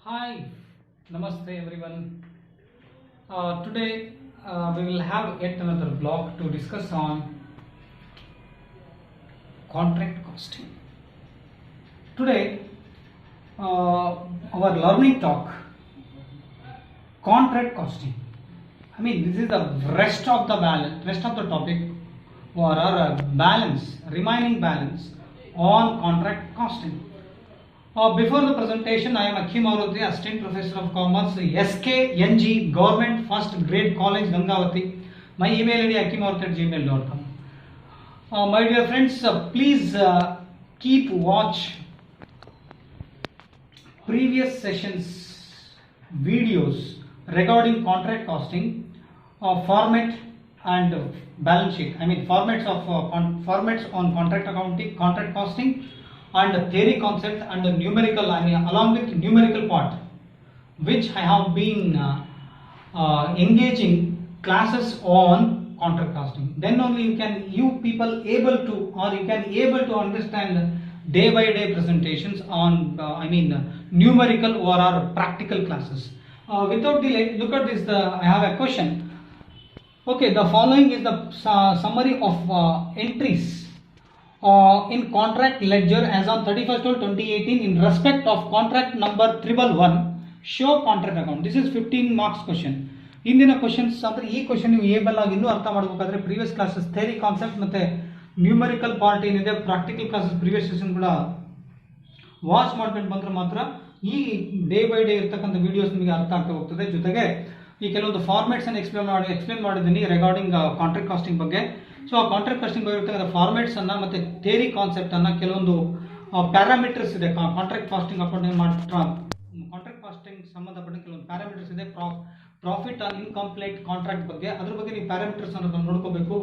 Hi, Namaste everyone. Today we will have yet another blog to discuss on contract costing. Today, our learning talk contract costing. This is the rest of the topic, or our remaining balance on contract costing. Before the presentation, I am Akim Aurudri, Assistant Professor of Commerce, SKNG, Government First Grade College, Gangavati. My email ID akimaurudri@gmail.com. My dear friends, please keep watch previous sessions videos regarding contract costing, format and balance sheet. Formats of formats on contract accounting, contract costing, and theory concept and the numerical, along with numerical part, which I have been engaging classes on contract costing. Then only you can able to understand day by day presentations on numerical or practical classes. Without delay, look at this. I have a question. Okay, the following is the summary of entries in contract ledger as on 31st/12/2018 in respect of contract number 111. Show contract account. This is 15 marks question. ಇಂದಿನ questions ಅಂದ್ರೆ ಈ question ನೀವು Abel ಆಗಿ ಇನ್ನೂ ಅರ್ಥ ಮಾಡಬೇಕಾದ್ರೆ previous classes theory concept ಮತ್ತೆ numerical part ಏನಿದೆ ಪ್ರಾಕ್ಟಿಕಲ್ ಕ್ಲಾಸಸ್ ಪ್ರೀವಿಯಸ್ ಸೆಷನ್ ಕೂಡ ವಾಚ್ ಮಾಡ್ಕೊಂಡು ಬಂದ್ರೆ ಮಾತ್ರ ಈ ಡೇ ಬೈ ಡೇ ಇರ್ತಕ್ಕಂಥ ವಿಡಿಯೋಸ್ ನಿಮಗೆ ಅರ್ಥ ಆಗ್ತಾ ಹೋಗ್ತದೆ. ಜೊತೆಗೆ ಈ ಕೆಲವೊಂದು ಫಾರ್ಮ್ಯಾಟ್ಸ್ ಅನ್ನು ಎಕ್ಸ್ಪ್ಲೇನ್ ಮಾಡಿದ್ದೀನಿ ರಿಗಾರ್ಡಿಂಗ್ ಕಾಂಟ್ರಾಕ್ಟ್ ಕಾಸ್ಟಿಂಗ್ ಬಗ್ಗೆ. ಸೊ ಆ ಕಾಂಟ್ರಾಕ್ಟ್ ಕಾಸ್ಟಿಂಗ್ ಬಗ್ಗೆ ಇರ್ತಕ್ಕಂಥ ಫಾರ್ಮ್ಯಾಟ್ಸ್ ಅನ್ನ ಮತ್ತೆ ಥಿಯರಿ ಕಾನ್ಸೆಪ್ಟ್ ಅನ್ನ ಕೆಲವೊಂದು ಪ್ಯಾರಾಮೀಟರ್ಸ್ ಇದೆ ಕಾಂಟ್ರಾಕ್ಟ್ ಕಾಸ್ಟಿಂಗ್ ಕಾಂಟ್ರಾಕ್ಟ್ ಕಾಸ್ಟಿಂಗ್ ಸಂಬಂಧಪಟ್ಟ ಕೆಲವೊಂದು ಪ್ಯಾರಾಮೀಟರ್ಸ್ ಇದೆ. ಪ್ರಾಫಿಟ್ ಆನ್ ಇನ್ಕಂಪ್ಲೀಟ್ ಕಾಂಟ್ರಾಕ್ಟ್ ಬಗ್ಗೆ, ಅದ್ರ ಬಗ್ಗೆ ನೀವು ಪ್ಯಾರಾಮೀಟರ್ಸ್ ಅನ್ನು ನೋಡ್ಕೋಬೇಕು.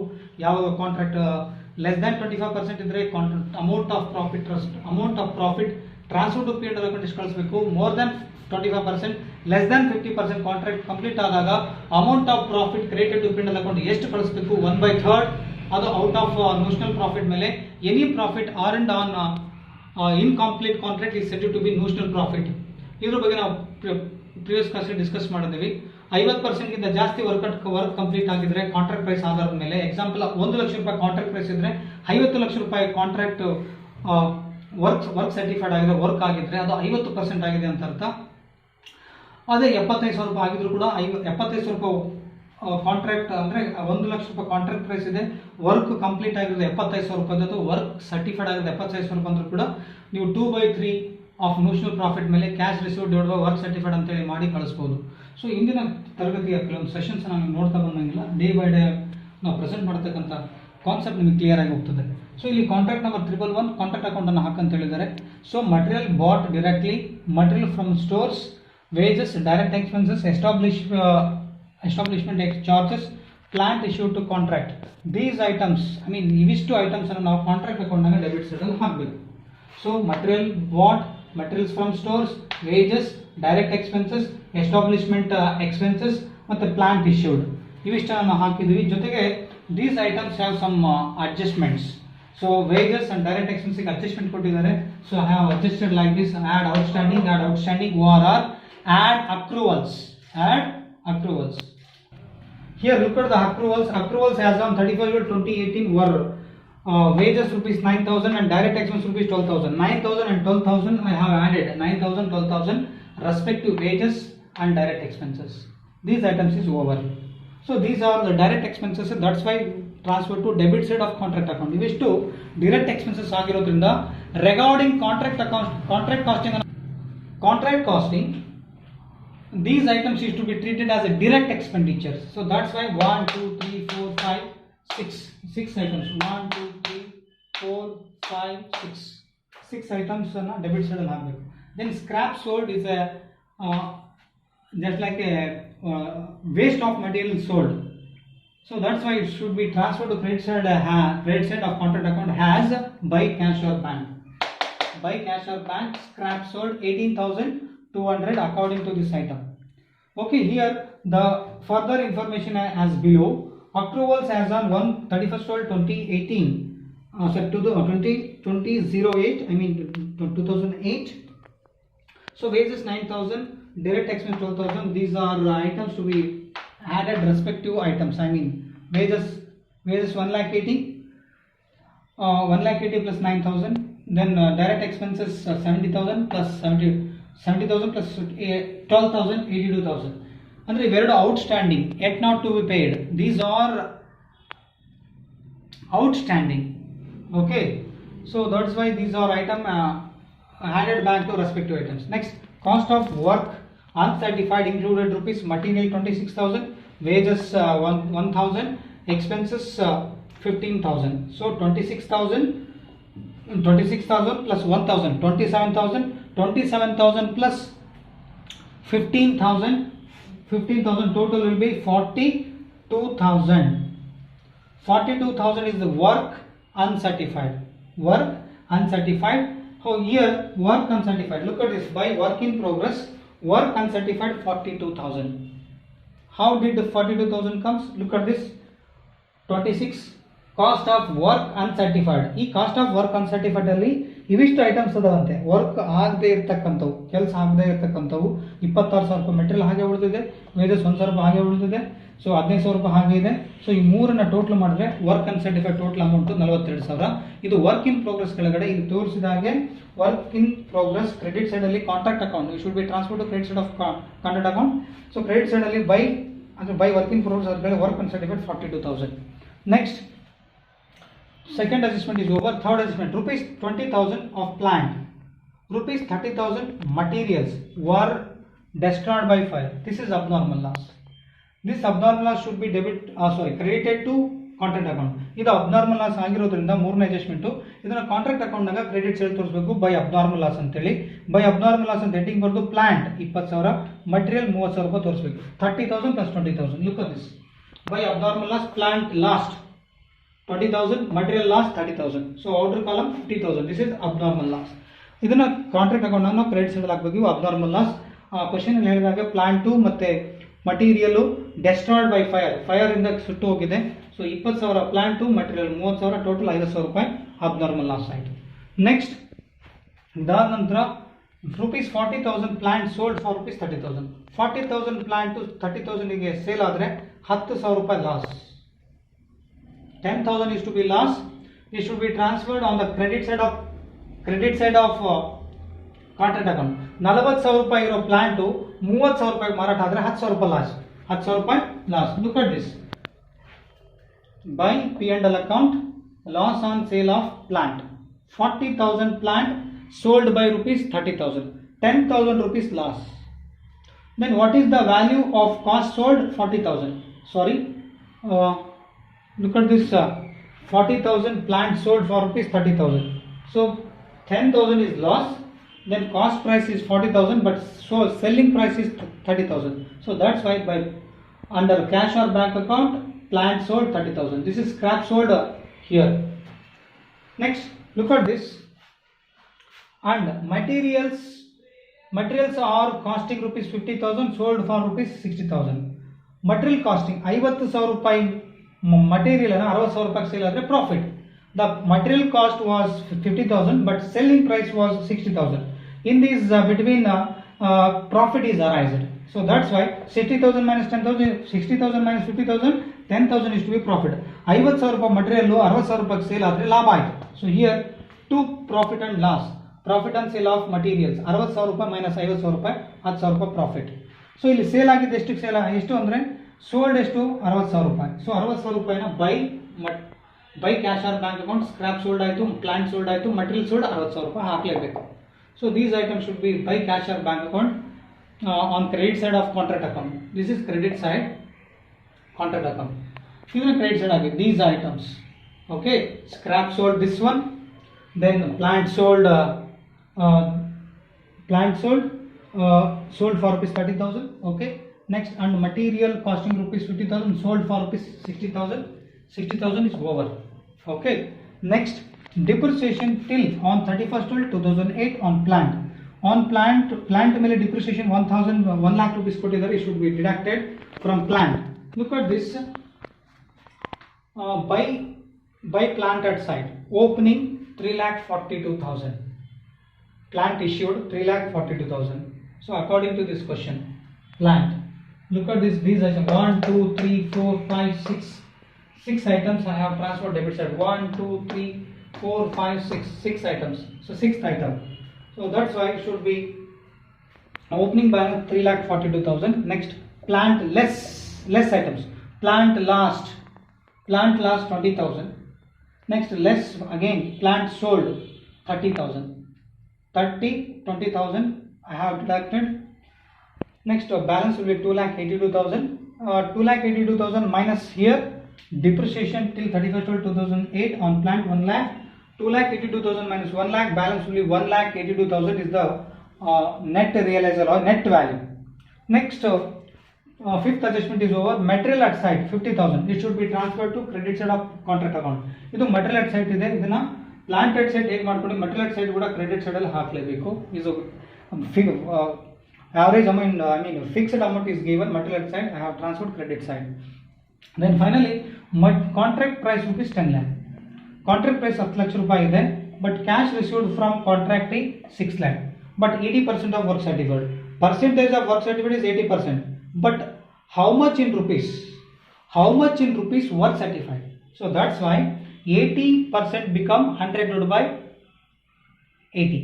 ಯಾವಾಗ ಕಾಂಟ್ರಾಕ್ಟ್ ಲೆಸ್ ದ್ಯಾನ್ 25% ಇದ್ರೆ amount of profit transfer to P and L account ಎಷ್ಟು ಕಳಿಸಬೇಕು. More than 25%, less than 50% contract complete ಆದಾಗ amount of profit created to P and L account ಎಷ್ಟು ಕಳಿಸಬೇಕು. 1/3 ಅದು ಔಟ್ ಆಫ್ ನೋಷನಲ್ ಪ್ರಾಫಿಟ್ ಮೇಲೆ. Any profit earned on incomplete contract is said to be notional profit. ಇದ್ರ ಬಗ್ಗೆ ನಾವು ಪ್ರೀವಿಯಸ್ ಕ್ಲಾಸ್ ಡಿಸ್ಕಸ್ ಮಾಡಿದ್ವಿ. 50% ಗಿಂತ ಜಾಸ್ತಿ ವರ್ಕ್ ಕಂಪ್ಲೀಟ್ ಆಗಿದ್ರೆ ಕಾಂಟ್ರಾಕ್ಟ್ ಪ್ರೈಸ್ ಆಧಾರದ ಮೇಲೆ, ಎಕ್ಸಾಂಪಲ್ 1 ಲಕ್ಷ ರೂಪಾಯಿ ಕಾಂಟ್ರಾಕ್ಟ್ ಪ್ರೈಸ್ ಇದ್ರೆ 50 ಲಕ್ಷ ರೂಪಾಯಿ ಕಾಂಟ್ರಾಕ್ಟ್ ವರ್ಕ್ ಸರ್ಟಿಫೈಡ್ ಆಗಿದೆ, ವರ್ಕ್ ಆಗಿದ್ರೆ ಅದು 50% ಆಗಿದೆ ಅಂತ ಅರ್ಥ. ಅದೇ 75,000 ರೂಪಾಯಿ ಆಗಿದ್ರು ಕೂಡ 75,000 ರೂಪಾಯಿ ಕಾಂಟ್ರಾಕ್ಟ್ ಅಂದ್ರೆ 1 ಲಕ್ಷ ರೂಪಾಯಿ ಕಾಂಟ್ರಾಕ್ಟ್ ಪ್ರೈಸ್ ಇದೆ, ವರ್ಕ್ ಕಂಪ್ಲೀಟ್ ಆಗಿರೋದು 75,000 ರೂಪಾಯಿ, ಅದು ವರ್ಕ್ ಸರ್ಟಿಫೈಡ್ ಆಗಿದೆ 75,000 ರೂಪಾಯಿ ಅಂದ್ರೂ ಕೂಡ ನೀವು 2/3 ಆಫ್ ನೋಷನಲ್ ಪ್ರಾಫಿಟ್ ಮೇಲೆ cash receive divided by work certified ಅಂತೇಳಿ ಮಾಡಿ ಕಳಿಸ್ಬೋದು. ಸೊ ಇಂದಿನ ತರಗತಿಯ ಕೆಲವೊಂದು ಸೆಷನ್ಸ್ ನಾವು ನೋಡ್ತಾ ಬಂದಂಗಿಲ್ಲ, ಡೇ ಬೈ ಡೇ ನಾವು ಪ್ರೆಸೆಂಟ್ ಮಾಡತಕ್ಕಂಥ ಕಾನ್ಸೆಪ್ಟ್ ನಿಮಗೆ ಕ್ಲಿಯರ್ ಆಗಿ ಹೋಗ್ತದೆ. ಸೊ ಇಲ್ಲಿ ಕಾಂಟ್ರಾಕ್ಟ್ ನಂಬರ್ 111 ಕಾಂಟ್ರಾಕ್ಟ್ ಅಕೌಂಟ್ ಅನ್ನು ಹಾಕಂತ ಹೇಳಿದ್ದಾರೆ. So material bought directly, material from stores, wages, direct expenses, establishment charges, plant issue to contract. These items ಇವಿಷ್ಟು ಐಟಮ್ಸ್ ಅನ್ನು ನಾವು ಕಾಂಟ್ರಾಕ್ಟ್ ಅಕೌಂಟ್ನಾಗ ಡೆಬಿಟ್ ಸೈಡ್ ಅಲ್ಲಿ ಹಾಕಬೇಕು. So material bought, materials from stores, wages, direct expenses, establishment expenses ಮತ್ತೆ plant issued ಇವಿಷ್ಟನ್ನು ಹಾಕಿದ್ವಿ. ಜೊತೆಗೆ these items have some adjustments. So wages and direct expenses adjustment ಕೊಟ್ಟಿದ್ದಾರೆ. So I have adjusted like this: add outstanding ORR, add accruals. Here look at the accruals as on 31/12/2018 were wages rupees 9,000 and direct expense rupees 12,000. 9,000 and 12,000 I have added. 9,000, 12,000 respective wages and direct expenses. These items is over. So these are the direct expenses. That's why transfer to debit side of contract account. Ivistu direct expenses ಆಗಿರೋದ್ರಿಂದ regarding contract costing, these items is to be treated as a direct expenditure. So that's why 1, 2, 3, 4, 5, 6 items. 1, 2, 3, 4, 5, 6 items ಅನ್ನು debit side ಅಲ್ಲಿ ಹಾಕಬೇಕು. Then scrap sold is just like a waste of material sold. So that's why it should be transferred to credit side of contract account as by cash or bank. By cash or bank, scrap sold 18,200 according to this item. Okay, here the further information as below. Accruals as on 31/12/2018, to the 2008, 2008. So wages 9,000, direct expense 12,000. These are items to be added respective items. I mean wages 1,80,000, 1,80,000 plus 9,000. Then direct expenses 70,000 plus 70,000 plus 12,000, 82,000. Andre iveredu outstanding yet not to be paid. These are outstanding. Okay, so that's why these are item added back to respective items. Next, cost of work uncertified included rupees material 26,000, wages 1,000, expenses 15,000. So 26,000 plus 1,000, 27,000, 27,000 plus 15,000, 15,000 total will be 42,000. 42,000 is the work uncertified. Work uncertified. So here work uncertified. Look at this. By work in progress, work uncertified 42,000. How did the 42,000 comes? Look at this. 26 cost of work uncertified. ಈ cost of work uncertified ಅಲ್ಲಿ ಇವಿಷ್ಟು items ಅದಾವಂತೆ. Work ಆಗದೆ ಇರ್ತಕ್ಕಂಥವು, ಕೆಲಸ ಆಗದೆ ಇರ್ತಕ್ಕಂಥವು 26,000 ರೂಪಾಯಿ material ಹಾಗೆ ಉಳಿದಿದೆ, wages 1,000 ರೂಪಾಯಿ ಹಾಗೆ ಉಳಿದಿದೆ, ಸೊ 15,000 ರೂಪಾಯಿ ಹಾಗೆ ಇದೆ. ಸೊ ಈ ಮೂರನ್ನ ಟೋಟಲ್ ಮಾಡಿದ್ರೆ ವರ್ಕ್ ಅನ್ಸರ್ಟಿಫೈಡ್ ಟೋಟಲ್ ಅಮೌಂಟ್ 42,000. ಇದು ವರ್ಕ್ ಇನ್ ಪ್ರೋಗ್ರೆಸ್ ಕೆಳಗಡೆ ಇಲ್ಲಿ ತೋರಿಸಿದ ಹಾಗೆ work in progress credit side ಅಲ್ಲಿ contract account should be transfer to credit side of contract account. So credit side ಅಲ್ಲಿ ಬೈ ಅಂದ್ರೆ by work in progress work uncertified 42,000. Next second adjustment is over. Third adjustment, rupees 20,000 of plant, rupees 30,000 materials were destroyed by fire. This is abnormal loss. This abnormal loss should be credited to contract account. ಇದು abnormal loss ಆಗಿರೋದ್ರಿಂದ ಮೂರನೇ adjustment ಇದನ್ನ contract account ನಾಗ credit side ತೋರಿಸಬೇಕು by abnormal loss ಅಂತ ಹೇಳಿ. By abnormal loss ಅಂತ heading ಬರೆದು ಪ್ಲಾಂಟ್ 20,000, ಮಟೀರಿಯಲ್ 30,000 ರೂಪಾಯಿ ತೋರಿಸಬೇಕು. 30,000 plus 20,000. Look at this. By abnormal loss, plant lost 20,000, material loss 30,000. So outer column 50,000. This is abnormal loss. ಇದನ್ನ contract account ನಾವು credit side ಹಾಕಬೇಕು. Abnormal loss question ಅಲ್ಲಿ ಹೇಳಿದಾಗ plant ಮತ್ತೆ ಮಟೀರಿಯಲ್ ಡೆಸ್ಟ್ರಾಯ್ಡ್ ಬೈ ಫೈರ್ ಇಂದ ಸುಟ್ಟು ಹೋಗಿದೆ. ಸೊ 20,000 ಪ್ಲಾಂಟು, ಮಟೀರಿಯಲ್ 30,000, ಟೋಟಲ್ 50,000 ರೂಪಾಯಿ ಅಬ್ನಾರ್ಮಲ್ ಲಾಸ್ ಆಯಿತು. ನೆಕ್ಸ್ಟ್ ಇದಾದ ನಂತರ rupees 40,000 plant sold for rupees 30,000. 40,000 plant 30,000ಗೆ ಸೇಲ್ ಆದರೆ 10,000 ರೂಪಾಯಿ loss. 10,000 is to be loss. It should be transferred on the credit side of contract account. 40,000 ರೂಪಾಯಿ ಇರೋ ಪ್ಲಾಂಟು 30,000 ರೂಪಾಯಿ ಮಾರಾಟ ಆದರೆ 10,000 ರೂಪಾಯಿ ಲಾಸ್. 10,000 ರೂಪಾಯಿ loss. Look at this. By P&L account, loss on sale of plant. 40,000 plant sold by rupees 30,000. 10,000 rupees loss. Then what is the value of cost sold? 40,000. Sorry. Look at this. 40,000 plant sold for rupees 30,000. So 10,000 is loss. Then cost price is 40,000, but so selling price is 30,000. So that's why by under cash or bank account, plant sold 30,000. This is scrap sold here. Next, look at this. And materials are costing rupees 50,000, sold for rupees 60,000. Material costing 50,000 ರೂಪಾಯಿ material ಅನ್ನ 60,000 ರೂಪಾಯಿ sale ಆದರೆ profit. The material cost was 50,000, but selling price was 60,000. In this between profit is arised. So that's why 60,000 minus 10,000, 60,000 minus 50,000, 10,000 is to be profit. 50,000 ರೂಪಾಯಿ material 60,000 ರೂಪಾಯಿ sale ಆದರೆ ಲಾಭ ಆಯಿತು. So here two profit and loss. Profit and sale of materials 60,000 ರೂಪಾಯಿ minus 50,000 ರೂಪಾಯಿ 10,000 ರೂಪಾಯಿ profit. So ಇಲ್ಲಿ sale ಆಗಿದ್ದು ಎಷ್ಟು ಅಂದರೆ ಸೋಲ್ಡ್ ಎಷ್ಟು 60,000 ರೂಪಾಯಿ. ಸೊ 60,000 ರೂಪಾಯಿನ by cash or bank account scrap sold ಆಯಿತು, ಪ್ಲಾಂಟ್ ಸೋಲ್ಡ್ ಆಯಿತು, ಮಟೀರಿಯಲ್ ಸೋಲ್ಡ್ 60,000 ರೂಪಾಯಿ ಹಾಕಲೇಬೇಕು. So these items should be by cash or bank account on credit side of contract account. This is credit side contract account. ಇದನ್ನ credit side ಆಗಿದೆ these items. Okay, scrap sold this one, then plant sold sold for rupees 30,000. Okay, next, and material costing rupees 50,000 sold for rupees 60,000. 60,000 is over. Okay, next, depreciation till on 31st/12/2008 on plant ಮೇಲೆ depreciation 1 lakh rupees ಕೊಟ್ಟಿದ್ದಾರೆ. It should be deducted from plant. Look at this. By plant at site opening 3,42,000. Plant issued 3,42,000. So according to this question, plant. Look at these items. 1, 2, 3, 4, 5, 6. 6 items I have transferred debit side. 1, 2, 3, 4, 5, 6. 6 items. So sixth item. So that's why it should be opening balance 3,42,000. Next, plant less items. Plant last 20,000. Next, less again, plant sold 30,000. 20,000 I have deducted. Next, balance will be 2,82,000. 2,82,000 minus here depreciation till 31st 2008 on plant 1 lakh. 2,82,000 minus 1 lakh, balance will be 1,82,000 is the net realizer or net value. Next, fifth adjustment is over. Material at site 50,000. It should be transferred to credit side of contract account. ಇದು material at site ಇದೆ. ಇದನ್ನ plant at site ಹೇಗೆ ಮಾಡ್ಕೊಂಡು material at site ಕೂಡ credit side ಅಲ್ಲಿ ಹಾಕಲೇಬೇಕು. ಇದು average amount, I mean fixed amount is given material at side. I have transferred credit side. Then finally, contract price rupees 10 lakh. Contract price 10 lakh ರೂಪಾಯಿ ಇದೆ. But cash received from contracting 6 lakh. But 80% of work certificate. Percentage of work certificate is 80%. But how much in rupees? How much in rupees work certified? So that's why 80% become 100 divided by 80.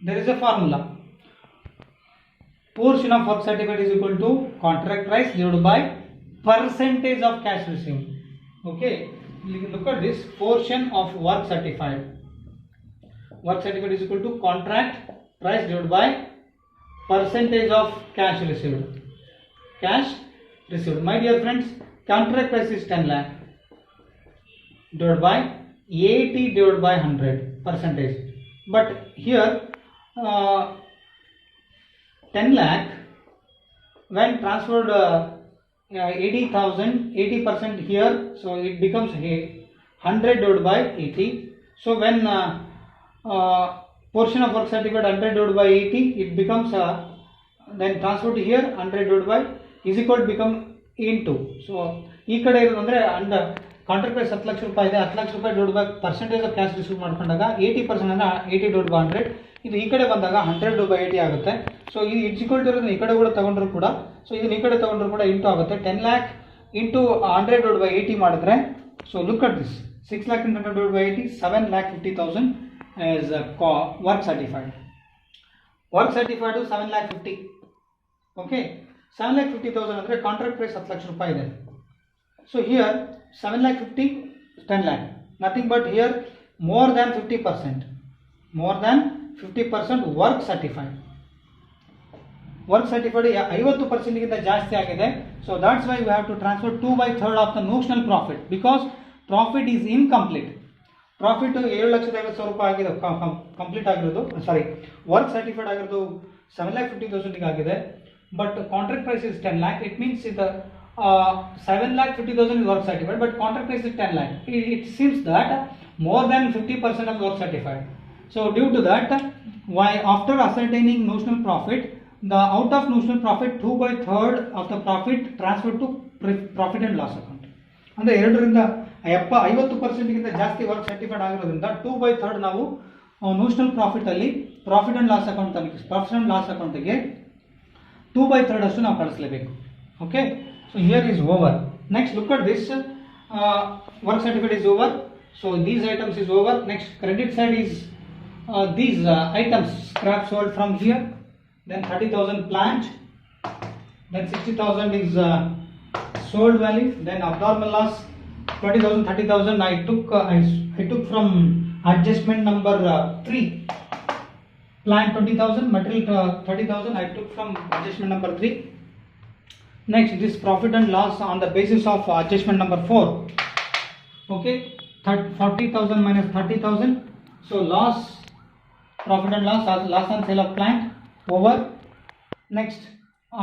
There is a formula. Portion of work certificate is equal to contract price divided by percentage of cash received. Okay, look at this. Portion of work certified. Work certificate is equal to contract price divided by percentage of cash received. Cash received. My dear friends, contract price is 10 lakh divided by 80 divided by 100 percentage. But here 10 lakh when transferred 80,000, 80% here, so it becomes 100 divided by 80. So when portion of work certificate 100 divided by 80, it becomes then transferred here 100 divided by is equal to become into. So ಈ ಕಡೆ ಇರೋದು ಅಂದ್ರೆ and contract price 10 lakh ರೂಪಾಯಿ ಇದೆ. 10 ಲಕ್ಷ ರೂಪಾಯಿ divide by percentage of cash receive ಮಾಡ್ಕೊಂಡಾಗ 80% ಅಂದ್ರೆ 80 divide by 100. ಇದು ಈ ಕಡೆ ಬಂದಾಗ 100 ಡಿವೈಡ್ ಬೈ 80 ಆಗುತ್ತೆ. ಸೊ ಇದು ಇಟ್ಸ್ ಈಕ್ವಲ್ ಟು ಇರೋದನ್ನ ಈ ಕಡೆ ಕೂಡ ತಗೊಂಡ್ರು ಕೂಡ, ಸೊ ಇದನ್ನ ಈ ಕಡೆ ತಗೊಂಡ್ರು ಕೂಡ ಇಂಟು ಆಗುತ್ತೆ. 10 lakh ಇಂಟು 100 ಡಿವೈಡ್ ಬೈ 80 ಮಾಡಿದ್ರೆ, so look at this, 6 lakh into 100 divided by 80, 7,50,000 is work certified. Work certified 7,50,000. Okay, 7,50,000 ಅಂದ್ರೆ ಕಾಂಟ್ರಾಕ್ಟ್ ಪ್ರೈಸ್ 10 ಲಕ್ಷ ರೂಪಾಯಿ ಇದೆ. So here 7,50,000, 10 lakh, nothing but here more than 50%, more than 50% work certified. Work certified 50% ಗಿಂತ ಜಾಸ್ತಿ ಆಗಿದೆ. So that's why we have to transfer 2/3 of the notional profit, because profit is incomplete. Profit 7,50,000 ರೂಪಾಯಿ ಆಗಿದೆ, complete ಆಗಿರೋದು, ಸಾರಿ work certified ಆಗಿರೋದು 7,50,000 ಆಗಿದೆ. But contract price is 10 lakh. It means the 7,50,000 is work certified, but contract price is 10 lakh. It seems that more than 50% of work certified. So due to that, why after ascertaining notional profit, the out of notional profit 2/3 of the profit transferred to profit and loss account. ಅಂದ್ರೆ 2ರಿಂದ 50% ಗಿಂತ ಜಾಸ್ತಿ work certified ಆಗಿರೋದ್ರಿಂದ 2/3 ನಾವು notional profit ಅಲ್ಲಿ profit and loss account ಗೆ 2/3 ಅಷ್ಟು ನಾವು ಕಳಿಸಲೇಬೇಕು. Okay, so here is over. Next, look at this. Work certificate is over, so these items is over. Next, credit side is these items scrap sold from here. Then 30,000 plant, then 60,000 is sold value. Then abnormal loss 20,000, 30,000 I took from adjustment number 3. Plant 20,000, material 30,000 I took from adjustment number 3. Next, this profit and loss on the basis of adjustment number 4. Okay, 40,000 minus 30,000. So loss, profit and loss on sale of plant over. Next,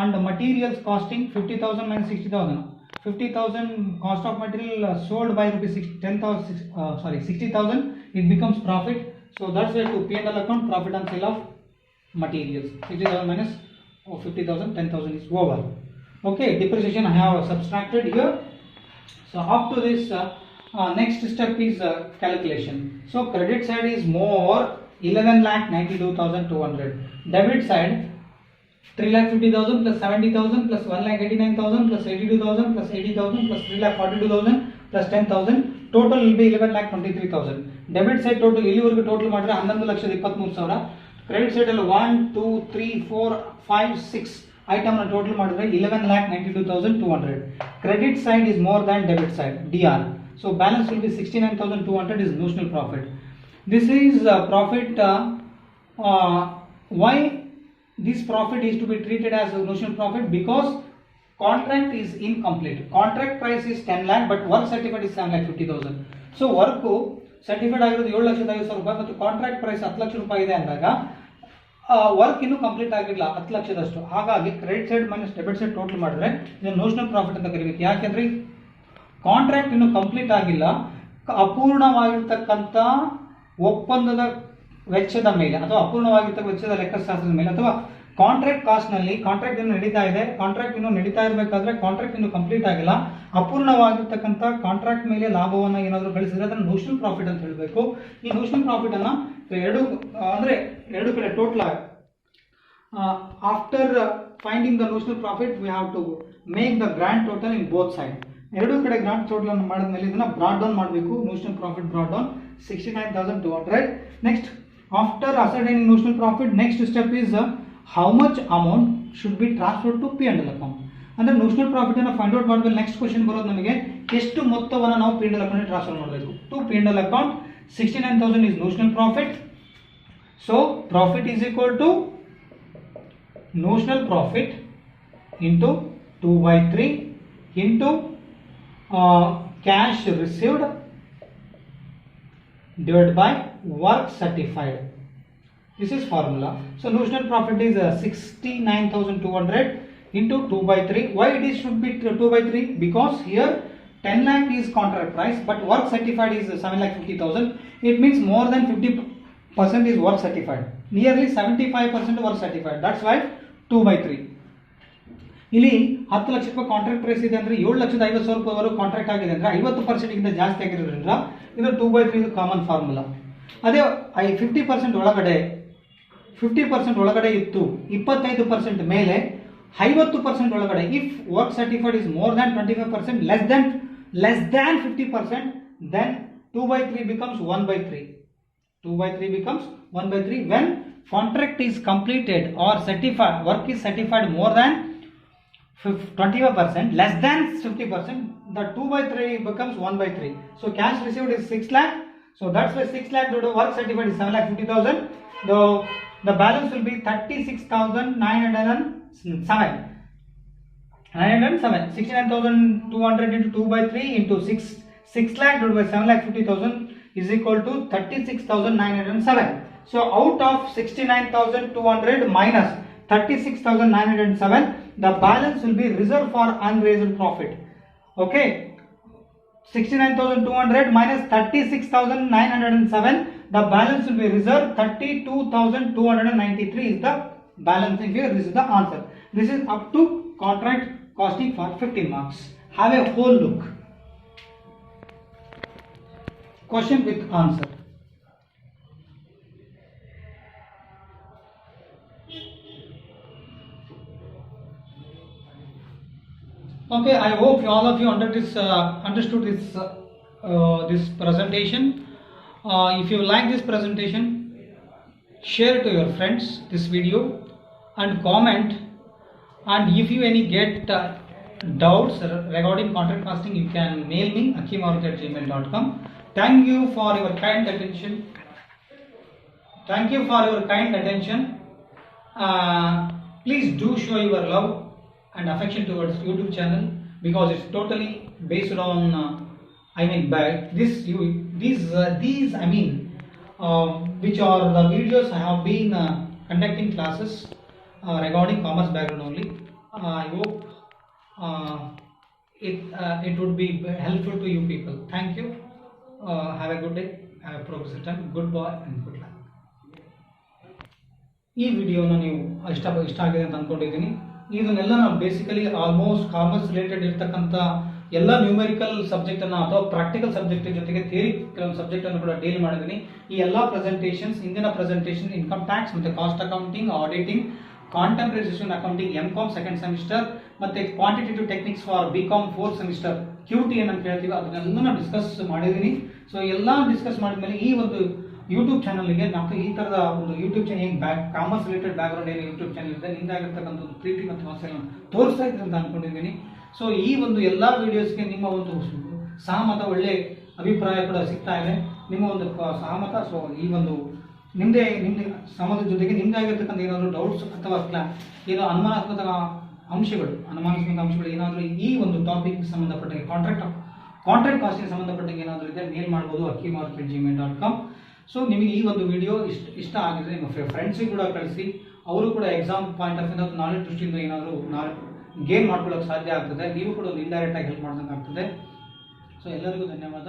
on the materials costing 50,000 minus 60,000. 50,000 cost of material sold by rupees 60,000. It becomes profit. So that's why to P&L account, profit on sale of materials 60,000 minus 50,000, 10,000 is over. Okay, depreciation I have subtracted here. So up to this, next step is calculation. So credit side is more 11,92,200. Debit side 3,50,000 plus 70,000 plus 1,89,000 plus 82,000 plus 80,000 plus 3,42,000 plus 10,000. Total will be 11,23,000. Debit side total ಇಲ್ಲಿವರೆಗೂ total ಮಾಡಿದ್ರೆ 11,23,000. Credit side ಅಲ್ಲಿ 1 2 3 4 5 6 item ನ total ಮಾಡಿದ್ರೆ 11,92,200. Credit side is more than debit side, DR. So balance will be 69,200 is notional profit. This is profit. Why this profit is to be treated as a notional profit? Because contract is incomplete. Contract price is 10 lakh but work certificate is 7,50,000. So work certified ಆಗಿರೋದು 7,50,000 ರೂಪಾಯಿ ಮತ್ತು contract price 10 lakh ರೂಪಾಯಿ ಇದೆ ಅಂದಾಗ work ಇನ್ನೂ complete ಆಗಿಲ್ಲ 10 ಲಕ್ಷದಷ್ಟು. ಹಾಗಾಗಿ credit side minus debit side total ಮಾಡಿದ್ರೆ ಇದನ್ನು ನೋಷನಲ್ ಪ್ರಾಫಿಟ್ ಅಂತ ಕರಿಬೇಕು. ಯಾಕೆಂದ್ರೆ ಕಾಂಟ್ರಾಕ್ಟ್ ಇನ್ನೂ ಕಂಪ್ಲೀಟ್ ಆಗಿಲ್ಲ, ಅಪೂರ್ಣವಾಗಿರ್ತಕ್ಕಂಥ ಒಪ್ಪಂದದ ವೆಚ್ಚದ ಮೇಲೆ ಅಥವಾ ಅಪೂರ್ಣವಾಗಿರ್ತಕ್ಕ ವೆಚ್ಚದ ಲೆಕ್ಕಶಾಸ್ತ್ರದ ಮೇಲೆ ಅಥವಾ ಕಾಂಟ್ರಾಕ್ಟ್ ಕಾಸ್ಟ್ ನಲ್ಲಿ ಕಾಂಟ್ರಾಕ್ಟ್ ಇನ್ನೂ ನಡೀತಾ ಇದೆ, ಕಾಂಟ್ರಾಕ್ಟ್ ಇನ್ನೂ ನಡೀತಾ ಇರಬೇಕಾದ್ರೆ ಕಾಂಟ್ರಾಕ್ಟ್ ಇನ್ನೂ ಕಂಪ್ಲೀಟ್ ಆಗಿಲ್ಲ, ಅಪೂರ್ಣವಾಗಿರ್ತಕ್ಕಂಥ ಕಾಂಟ್ರಾಕ್ಟ್ ಮೇಲೆ ಲಾಭವನ್ನು ಏನಾದರೂ ಗಳಿಸಿದ್ರೆ ಅದನ್ನು ನೋಷನಲ್ ಪ್ರಾಫಿಟ್ ಅಂತ ಹೇಳಬೇಕು. ಈ ನೋಷನಲ್ ಪ್ರಾಫಿಟ್ ಅನ್ನ ಎರಡು ಕಡೆ total after finding the notional profit we have to make the grand total in both side. ಎರಡೂ ಕಡೆ ಗ್ರಾಂಡ್ ಟೋಟಲ್ ಅನ್ನು ಮಾಡಿದ್ಮೇಲೆ ಇದನ್ನ ಬ್ರಾಡ್ ಡೌನ್ ಮಾಡಬೇಕು. Notional profit brought down 69,200. Next after ascertaining notional profit next step is how much amount should be transferred to P&L account. ಅಂದ್ರೆ notional profit ಅನ್ನು find out ಮಾಡಬೇಕು. Next question ಬರೋದು ನಮಗೆ ಎಷ್ಟು ಮೊತ್ತವನ್ನು ನಾವು P&L ಅಕೌಂಟ್ ಟ್ರಾನ್ಸ್ಫರ್ ಮಾಡಬೇಕು. To P&L account 69,000 is notional profit. So profit is equal to notional profit into 2/3 into cash received divided by work certified. This is formula. So notional profit is 69,200 into 2/3. Why it is should be 2/3? Because here 10 lakh is contract price but work certified is 7,50,000. It means more than 50% is work certified. Nearly 75% work certified. That's why 2/3. ಇಲ್ಲಿ 10 ಲಕ್ಷ ರೂಪಾಯಿ contract price ಇದೆ ಅಂದ್ರೆ 7,50,000 ರೂಪಾಯಿವರೆಗೂ contract ಆಗಿದೆ ಅಂದ್ರೆ 50% ಗಿಂತ ಜಾಸ್ತಿ ಆಗಿರೋದ್ರಿಂದ ಇದು 2/3 ಇದು ಕಾಮನ್ ಫಾರ್ಮುಲಾ. ಅದೇ 50% ಒಳಗಡೆ 50% ಒಳಗಡೆ ಇತ್ತು, 25% ಮೇಲೆ 50% ಒಳಗಡೆ if work certified is more than 25%, less than 50%, then 2/3 becomes 1/3. 2/3 becomes 1/3 when contract is completed or certified, work is certified more than 25%, less than 50%, the 2/3 becomes 1/3. So cash received is 6 lakh. So that's why 6 lakh to work certified is 7,50,000. The balance will be 36,907. 69,200 into 2/3 into 6 lakh divided by 7,50,000 is equal to 36,907. So out of 69,200 minus 36,907, the balance will be reserved for unraised profit. Okay, 69,200 minus 36,907, the balance will be reserved 32,293 is the balancing figure. This is the answer. This is up to contract costing for 15 marks. Have a whole look. Question with answer. Okay, I hope all of you understood this presentation. If you like this presentation, share it to your friends this video and comment. And if you any get doubts regarding contract costing, you can mail me akimaruthi@gmail.com. Thank you for your kind attention. Please do show your love and affection towards YouTube channel because it's totally based on by these which are the videos I have been conducting classes regarding commerce background only. I hope it would be helpful to you people. Thank you. Have a good day. Have a progressive time. Good boy and good luck. ಈ ವಿಡಿಯೋನ ನೀವು ಇಷ್ಟ ಆಗಿದೆ ಅಂತ ಅನ್ಕೊಂಡಿದ್ದೀನಿ. ಇದನ್ನೆಲ್ಲ ನಾವು basically almost commerce related ಇರ್ತಕ್ಕಂಥ ಎಲ್ಲ ನ್ಯೂಮೆರಿಕಲ್ ಸಬ್ಜೆಕ್ಟ್ ಅನ್ನ ಅಥವಾ ಪ್ರಾಕ್ಟಿಕಲ್ ಸಬ್ಜೆಕ್ಟ್ ಜೊತೆಗೆ ಥಿಯರಿ ಕೆಲವೊಂದು ಸಬ್ಜೆಕ್ಟ್ ಅನ್ನು ಕೂಡ ಡೀಲ್ ಮಾಡಿದ್ದೀನಿ. ಈ ಎಲ್ಲ ಪ್ರೆಸೆಂಟೇಷನ್ಸ್, ಇಂದಿನ ಪ್ರೆಸೆಂಟೇಷನ್ ಇನ್ಕಮ್ ಟ್ಯಾಕ್ಸ್ ಮತ್ತೆ cost accounting, auditing, contemporary system accounting MCOM second semester ಮತ್ತೆ quantitative techniques for BCom fourth semester QT ಅಂತ ಹೇಳ್ತೀವಿ, ಅದನ್ನೆಲ್ಲ ನಾನು ಡಿಸ್ಕಸ್ ಮಾಡಿದ್ದೀನಿ. ಸೊ ಎಲ್ಲ ಡಿಸ್ಕಸ್ ಮಾಡಿದ್ಮೇಲೆ ಈ ಒಂದು ಯೂಟ್ಯೂಬ್ ಚಾನಲ್ಗೆ ನಾವು ಈ ಥರದ ಒಂದು ಯೂಟ್ಯೂಬ್ ಚಾನಲ್ ಏನು ಕಾಮರ್ಸ್ ರಿಲೇಟೆಡ್ ಬ್ಯಾಕ್ಗ್ರೌಂಡ್ ಏನು ಯೂಟ್ಯೂಬ್ ಚಾನಲ್ ಇದೆ ನಿಮ್ದಾಗಿರ್ತಕ್ಕಂಥ ಒಂದು ಪ್ರೀತಿ ಮತ್ತು ವಾತ್ಸಲ್ಯ ತೋರಿಸ್ತಾ ಇದ್ರೆ ಅಂತ ಅನ್ಕೊಂಡಿದ್ದೀನಿ. ಸೊ ಈ ಒಂದು ಎಲ್ಲ ವಿಡಿಯೋಸ್ಗೆ ನಿಮ್ಮ ಒಂದು ಸಹಮತ, ಒಳ್ಳೆ ಅಭಿಪ್ರಾಯ ಕೂಡ ಸಿಗ್ತಾ ಇದೆ, ನಿಮ್ಮ ಒಂದು ಸಹಮತ. ಸೊ ಈ ಒಂದು ನಿಮ್ಮದೇ ಸಹಮತದ ಜೊತೆಗೆ ನಿಮ್ಮದೇ ಆಗಿರ್ತಕ್ಕಂಥ ಏನಾದರೂ ಡೌಟ್ಸ್ ಅಥವಾ ಏನೋ ಅನುಮಾನಾತ್ಮಕ ಅಂಶಗಳು ಏನಾದರೂ ಈ ಒಂದು ಟಾಪಿಕ್ ಸಂಬಂಧಪಟ್ಟಂಗೆ ಕಾಂಟ್ರಾಕ್ಟ್ ಕಾಸ್ಟಿಗೆ ಸಂಬಂಧಪಟ್ಟಂಗೆ ಏನಾದರೂ ಇದೆ ಮೇಲ್ ಮಾಡ್ಬೋದು hakim@gmail.com. ಸೊ ನಿಮಗೆ ಈ ಒಂದು ವಿಡಿಯೋ ಇಷ್ಟ ಆಗಿದ್ರೆ ನಿಮ್ಮ ಫ್ರೆಂಡ್ಸಿಗೆ ಕೂಡ ಕಳಿಸಿ, ಅವರು ಕೂಡ exam point of view knowledge ದೃಷ್ಟಿಯಿಂದ ಏನಾದರೂ ಗೇನ್ ಮಾಡ್ಕೊಳ್ಳೋಕೆ ಸಾಧ್ಯ ಆಗ್ತದೆ, ನೀವು ಕೂಡ ಒಂದು ಇಂಡೈರೆಕ್ಟಾಗಿ ಹೆಲ್ಪ್ ಮಾಡ್ದಂಗೆ ಆಗ್ತದೆ. ಸೊ ಎಲ್ಲರಿಗೂ ಧನ್ಯವಾದ.